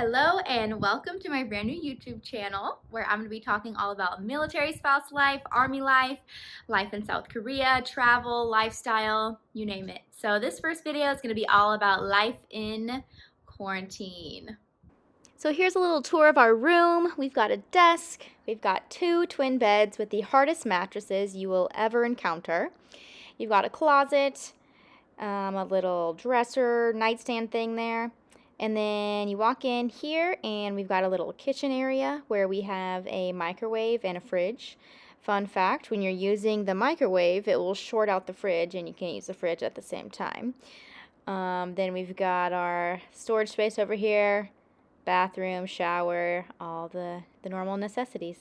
Hello and welcome to my brand new YouTube channel where I'm going to be talking all about military spouse life, army life, life in South Korea, travel, lifestyle, you name it. So this first video is going to be all about life in quarantine. So here's a little tour of our room. We've got a desk, we've got two twin beds with the hardest mattresses you will ever encounter. You've got a closet, a little dresser, nightstand thing there. And then you walk in here and we've got a little kitchen area where we have a microwave and a fridge. Fun fact, when you're using the microwave, it will short out the fridge and you can use the fridge at the same time. Then we've got our storage space over here, bathroom, shower, all the normal necessities.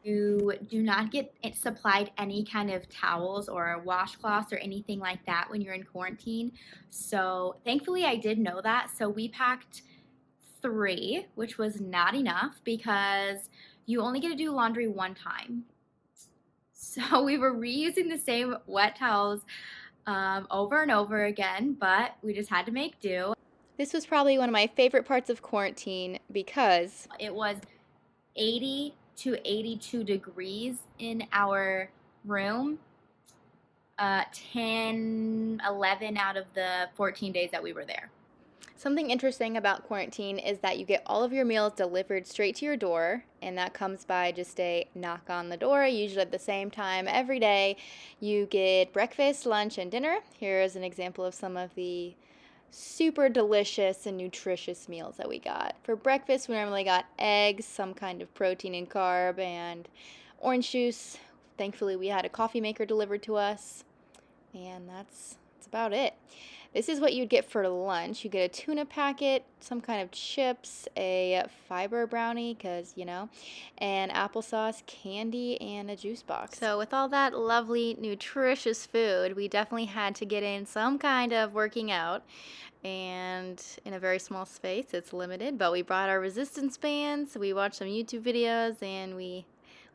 You do not get supplied any kind of towels or washcloths or anything like that when you're in quarantine. So thankfully I did know that. So we packed 3, which was not enough because you only get to do laundry one time. So we were reusing the same wet towels over and over again, but we just had to make do. This was probably one of my favorite parts of quarantine because it was 80 to 82 degrees in our room 10, 11 out of the 14 days that we were there. Something interesting about quarantine is that you get all of your meals delivered straight to your door, and that comes by just a knock on the door, usually at the same time every day. You get breakfast, lunch, and dinner. Here is an example of some of the super delicious and nutritious meals that we got. For breakfast, we normally got eggs, some kind of protein and carb, and orange juice. Thankfully, we had a coffee maker delivered to us, and that's about it. This is what you'd get for lunch. You get a tuna packet, some kind of chips, a fiber brownie, because, and applesauce, candy, and a juice box. So with all that lovely, nutritious food, we definitely had to get in some kind of working out. And in a very small space, it's limited, but we brought our resistance bands, we watched some YouTube videos, and we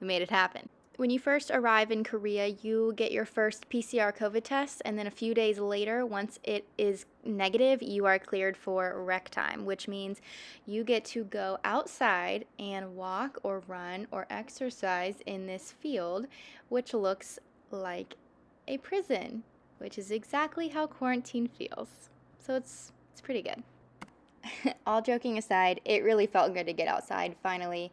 made it happen. When you first arrive in Korea, you get your first PCR COVID test, and then a few days later, once it is negative, you are cleared for rec time, which means you get to go outside and walk or run or exercise in this field, which looks like a prison, which is exactly how quarantine feels. So it's pretty good. All joking aside, it really felt good to get outside finally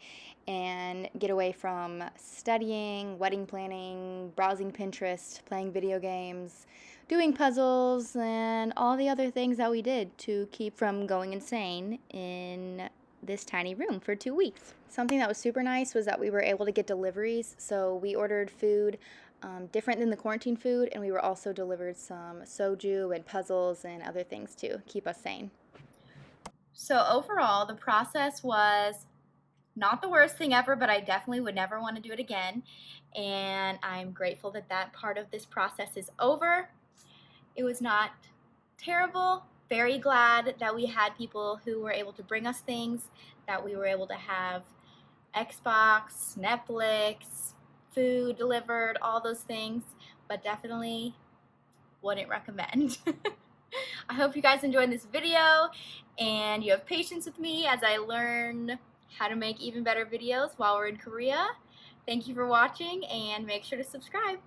and get away from studying, wedding planning, browsing Pinterest, playing video games, doing puzzles, and all the other things that we did to keep from going insane in this tiny room for 2 weeks. Something that was super nice was that we were able to get deliveries, so we ordered food different than the quarantine food, and we were also delivered some soju and puzzles and other things to keep us sane. So overall, the process was not the worst thing ever, but I definitely would never want to do it again. And I'm grateful that that part of this process is over. It was not terrible. Very glad that we had people who were able to bring us things, that we were able to have Xbox, Netflix, food delivered, all those things, but definitely wouldn't recommend. I hope you guys enjoyed this video and you have patience with me as I learn how to make even better videos while we're in Korea. Thank you for watching and make sure to subscribe.